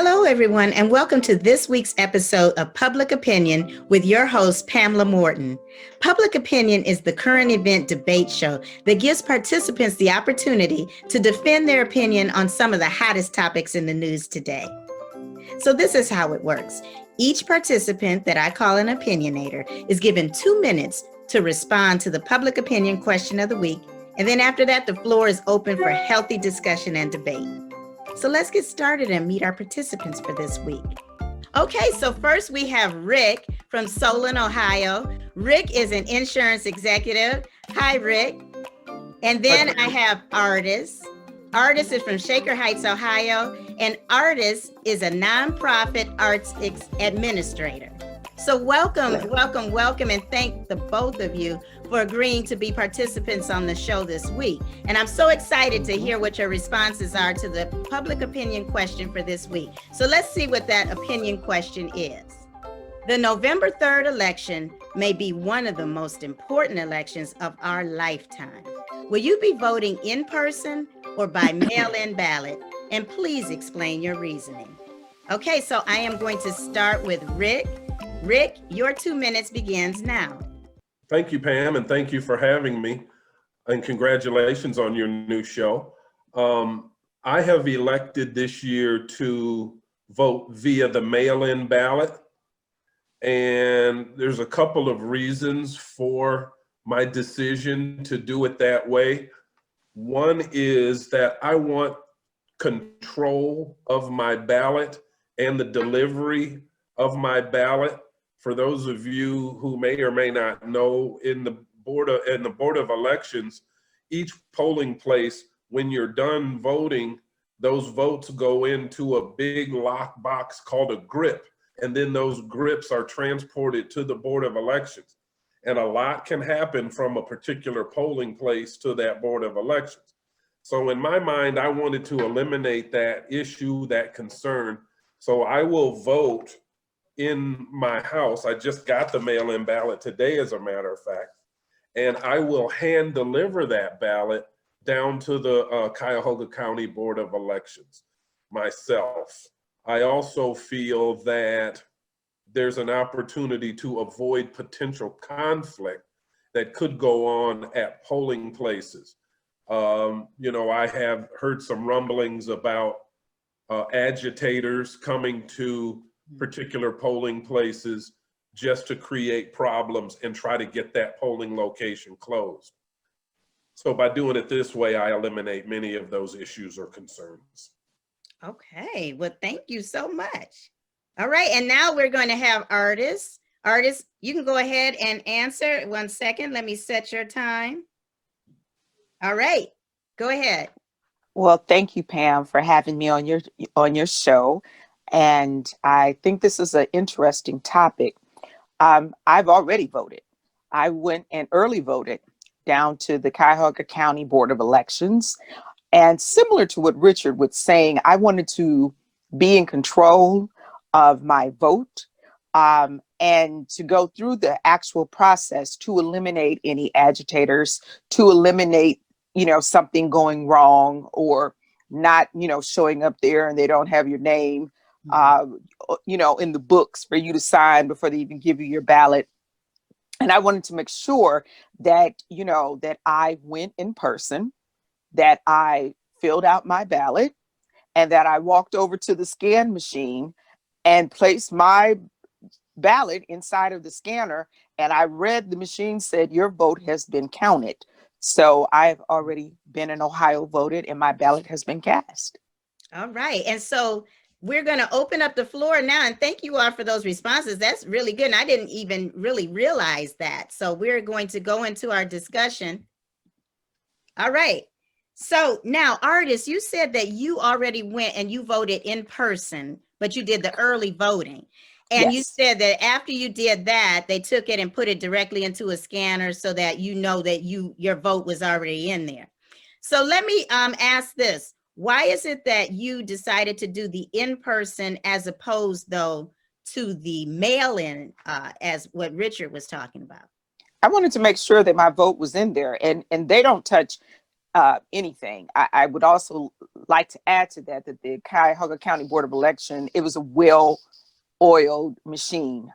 Hello, everyone, and welcome to this week's episode of Public Opinion with your host, Pamela Morton. Public Opinion is the current event debate show that gives participants the opportunity to defend their opinion on some of the hottest topics in the news today. So this is how it works. Each participant that I call an opinionator is given 2 minutes to respond to the public opinion question of the week. And then after that, the floor is open for healthy discussion and debate. So let's get started and meet our participants for this week. Okay, so first we have Rick from Solon, Ohio. Rick is an insurance executive. Hi, Rick. And then I have Artis. Artis is from Shaker Heights, Ohio, and Artis is a nonprofit arts administrator. So welcome, and thank the both of you for agreeing to be participants on the show this week. And I'm so excited to hear what your responses are to the public opinion question for this week. So let's see what that opinion question is. The November 3rd election may be one of the most important elections of our lifetime. Will you be voting in person or by mail-in ballot? And please explain your reasoning. Okay, so I am going to start with Rick. Rick, your 2 minutes begins now. Thank you, Pam, and thank you for having me. And congratulations on your new show. I have elected this year to vote via the mail-in ballot. And there's a couple of reasons for my decision to do it that way. One is that I want control of my ballot and the delivery of my ballot. For those of you who may or may not know, in the Board of Elections, each polling place, when you're done voting, those votes go into a big lock box called a grip. And then those grips are transported to the Board of Elections. And a lot can happen from a particular polling place to that Board of Elections. So in my mind, I wanted to eliminate that issue, that concern. So I will vote in my house. I just got the mail-in ballot today, as a matter of fact, and I will hand deliver that ballot down to the Cuyahoga County Board of Elections myself. I also feel that there's an opportunity to avoid potential conflict that could go on at polling places. I have heard some rumblings about agitators coming to particular polling places just to create problems and try to get that polling location closed. So by doing it this way, I eliminate many of those issues or concerns. Okay, well, thank you so much. All right, and now we're going to have Artis. Artis, you can go ahead and answer. 1 second, let me set your time. All right, go ahead. Well, thank you, Pam, for having me on your show. And I think this is an interesting topic. I've already voted. I went and early voted down to the Cuyahoga County Board of Elections. And similar to what Richard was saying, I wanted to be in control of my vote and to go through the actual process to eliminate any agitators, to eliminate, something going wrong or not, showing up there and they don't have your name, in the books for you to sign before they even give you your ballot. And I wanted to make sure that, that I went in person, that I filled out my ballot, and that I walked over to the scan machine and placed my ballot inside of the scanner. And I read the machine said, your vote has been counted. So I've already been in Ohio, voted, and my ballot has been cast. All right. And so we're going to open up the floor now. And thank you all for those responses. That's really good. And I didn't even really realize that. So we're going to go into our discussion. All right. So now, Artis, you said that you already went and you voted in person, but you did the early voting. And yes, you said that after you did that, they took it and put it directly into a scanner so that you know that your vote was already in there. So let me ask this. Why is it that you decided to do the in-person as opposed, though, to the mail-in as what Richard was talking about? I wanted to make sure that my vote was in there, and they don't touch anything. I would also like to add to that the Cuyahoga County Board of Election, it was a well-oiled machine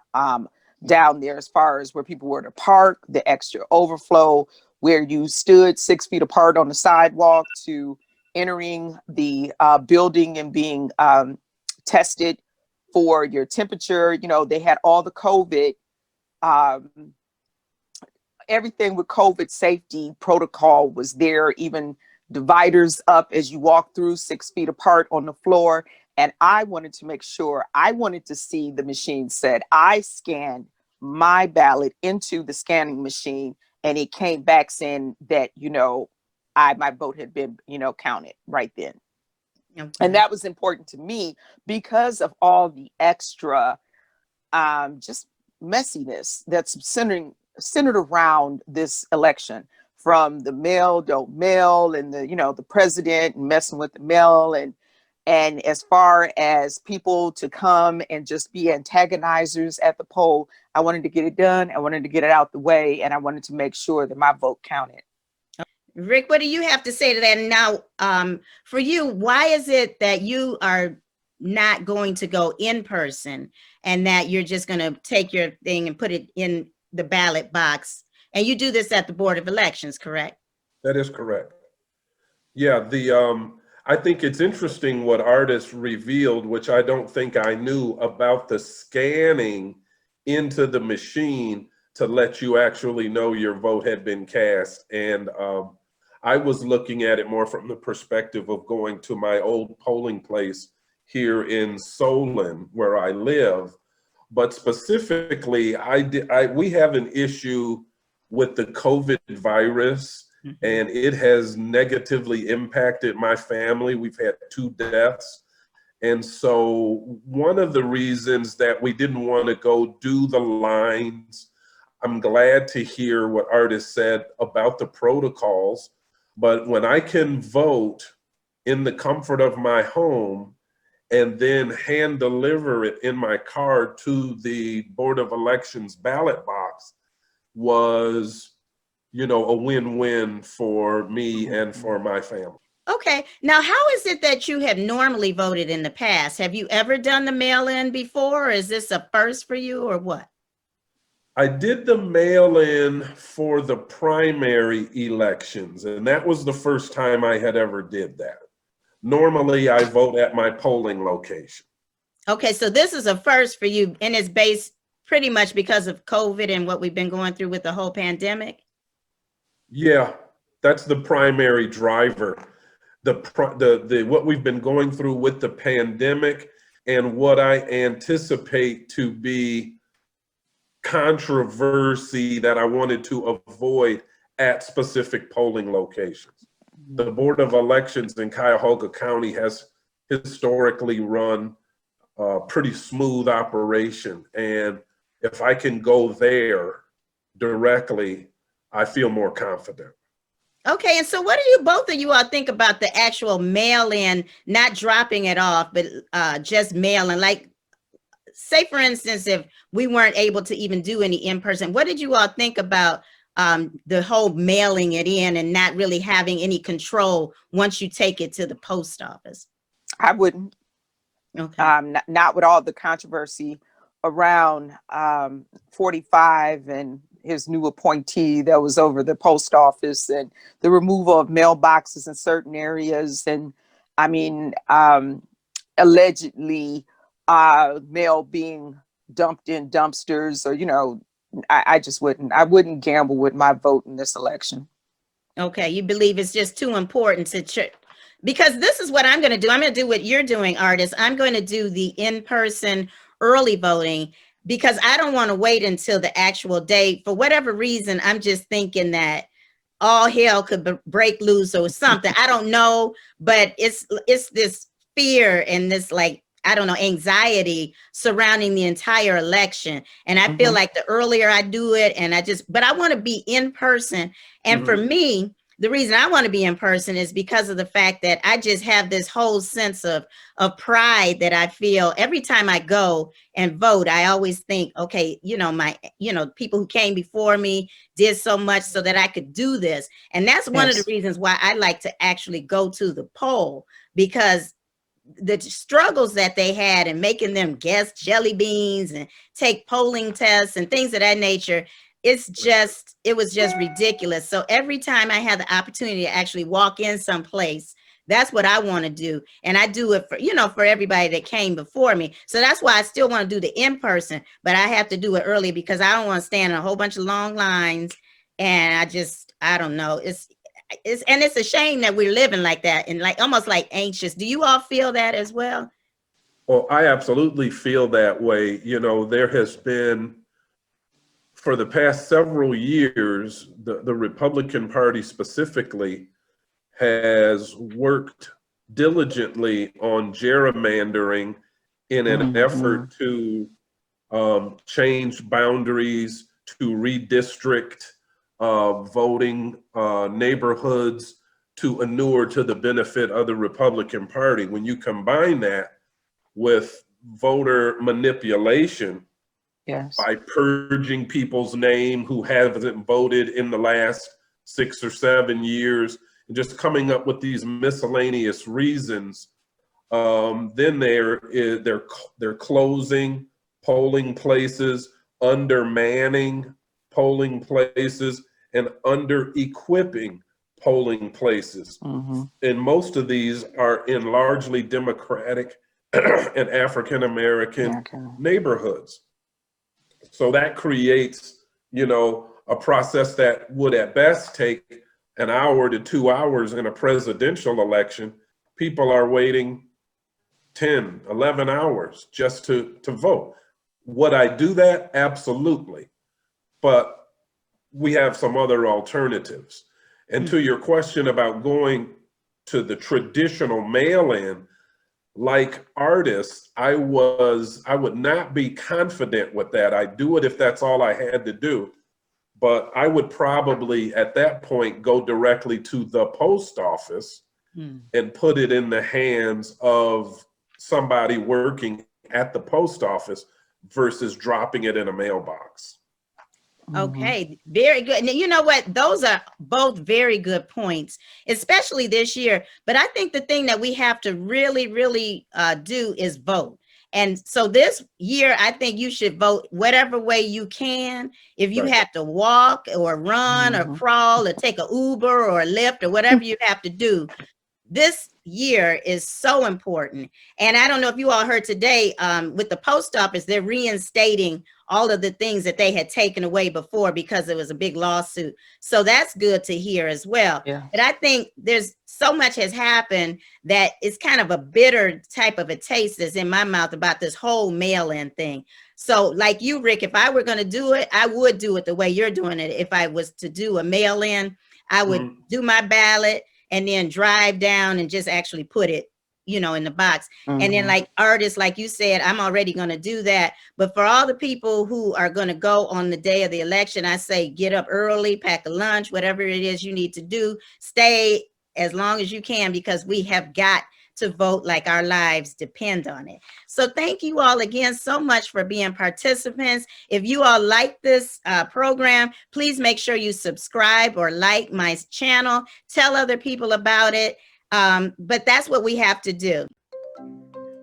down there, as far as where people were to park, the extra overflow, where you stood 6 feet apart on the sidewalk, to entering the building and being tested for your temperature. You know, they had all the COVID, everything with COVID safety protocol was there, even dividers up as you walk through 6 feet apart on the floor. And I wanted to make sure, I wanted to see the machine said, I scanned my ballot into the scanning machine, and it came back saying that, you know, my vote had been, you know, counted right then. Okay. And that was important to me because of all the extra just messiness that's centered around this election, from the mail, don't mail, and the, you know, the president and messing with the mail, and as far as people to come and just be antagonizers at the poll. I wanted to get it done. I wanted to get it out the way, and I wanted to make sure that my vote counted. Rick, what do you have to say to that? And now, for you, why is it that you are not going to go in person, and that you're just going to take your thing and put it in the ballot box? And you do this at the Board of Elections, correct? That is correct. Yeah, I think it's interesting what Artis revealed, which I don't think I knew, about the scanning into the machine to let you actually know your vote had been cast. And I was looking at it more from the perspective of going to my old polling place here in Solon, where I live. But specifically, we have an issue with the COVID virus, and it has negatively impacted my family. We've had 2 deaths. And so one of the reasons that we didn't want to go do the lines, I'm glad to hear what Artis said about the protocols, but when I can vote in the comfort of my home and then hand deliver it in my car to the Board of Elections ballot box, was, you know, a win-win for me and for my family. Okay. Now, how is it that you have normally voted in the past? Have you ever done the mail-in before? Or is this a first for you, or what? I did the mail-in for the primary elections, and that was the first time I had ever did that. Normally, I vote at my polling location. Okay, so this is a first for you, and it's based pretty much because of COVID and what we've been going through with the whole pandemic? Yeah, that's the primary driver. What we've been going through with the pandemic, and what I anticipate to be controversy that I wanted to avoid at specific polling locations. The Board of Elections in Cuyahoga County has historically run a pretty smooth operation, and if I can go there directly, I feel more confident. Okay, and so what do you, both of you all, think about the actual mail-in, not dropping it off, but just mailing? Like, say for instance, if we weren't able to even do any in-person, what did you all think about the whole mailing it in and not really having any control once you take it to the post office? I wouldn't. Okay. Not with all the controversy around 45 and his new appointee that was over the post office, and the removal of mailboxes in certain areas. And I mean, allegedly mail being dumped in dumpsters, or, you know, I just wouldn't. I wouldn't gamble with my vote in this election. Okay, you believe it's just too important to because this is what I'm going to do. I'm going to do what you're doing, Artis. I'm going to do the in-person early voting, because I don't want to wait until the actual date. For whatever reason, I'm just thinking that all hell could break loose or something. I don't know, but it's this fear and this, like, I don't know, anxiety surrounding the entire election. And I feel like the earlier I do it, and but I want to be in person. And for me, the reason I want to be in person is because of the fact that I just have this whole sense of pride that I feel every time I go and vote. I always think, okay, people who came before me did so much so that I could do this. And that's one of the reasons why I like to actually go to the poll, because the struggles that they had in making them guess jelly beans and take polling tests and things of that nature, it was just ridiculous. So every time I have the opportunity to actually walk in someplace, that's what I want to do. And I do it for everybody that came before me. So that's why I still want to do the in-person, but I have to do it early because I don't want to stand in a whole bunch of long lines. And I don't know. It's a shame that we're living like that and like almost like anxious. Do you all feel that as well? Well, I absolutely feel that way. There has been, for the past several years, the Republican Party specifically has worked diligently on gerrymandering in an effort to change boundaries, to redistrict voting neighborhoods to inure to the benefit of the Republican Party. When you combine that with voter manipulation, by purging people's name who haven't voted in the last 6 or 7 years, and just coming up with these miscellaneous reasons, then they're closing polling places, undermanning polling places, and under-equipping polling places. And most of these are in largely Democratic and African-American neighborhoods. So that creates, a process that would at best take an hour to 2 hours in a presidential election. People are waiting 10, 11 hours just to vote. Would I do that? Absolutely. But we have some other alternatives. And to your question about going to the traditional mail-in, like Artis, I would not be confident with that. I'd do it if that's all I had to do. But I would probably at that point go directly to the post office and put it in the hands of somebody working at the post office versus dropping it in a mailbox. Okay, very good. Now, you know what? Those are both very good points, especially this year. But I think the thing that we have to really, really do is vote. And so this year, I think you should vote whatever way you can. If you have to walk or run or crawl or take an Uber or a Lyft or whatever you have to do, this year is so important. And I don't know if you all heard today with the post office, they're reinstating all of the things that they had taken away before because it was a big lawsuit. So that's good to hear as well. But I think there's so much has happened that it's kind of a bitter type of a taste that's in my mouth about this whole mail-in thing. So like you, Rick, if I were going to do it, I would do it the way you're doing it. If I was to do a mail-in, I would do my ballot and then drive down and just actually put it, in the box. And then like Artis, like you said, I'm already going to do that. But for all the people who are going to go on the day of the election, I say, get up early, pack a lunch, whatever it is you need to do, stay as long as you can, because we have got to vote like our lives depend on it. So thank you all again so much for being participants. If you all like this program, please make sure you subscribe or like my channel, tell other people about it. But that's what we have to do.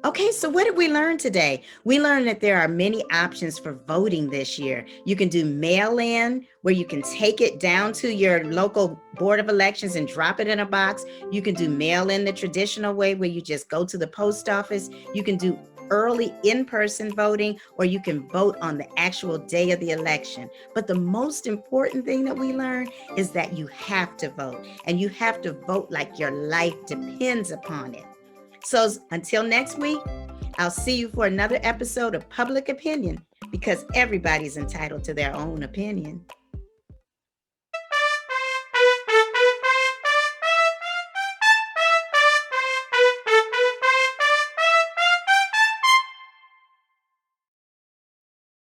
Okay, so what did we learn today? We learned that there are many options for voting this year. You can do mail-in, where you can take it down to your local board of elections and drop it in a box. You can do mail-in the traditional way, where you just go to the post office. You can do early in-person voting, or you can vote on the actual day of the election. But the most important thing that we learned is that you have to vote, and you have to vote like your life depends upon it. So until next week, I'll see you for another episode of Public Opinion, because everybody's entitled to their own opinion.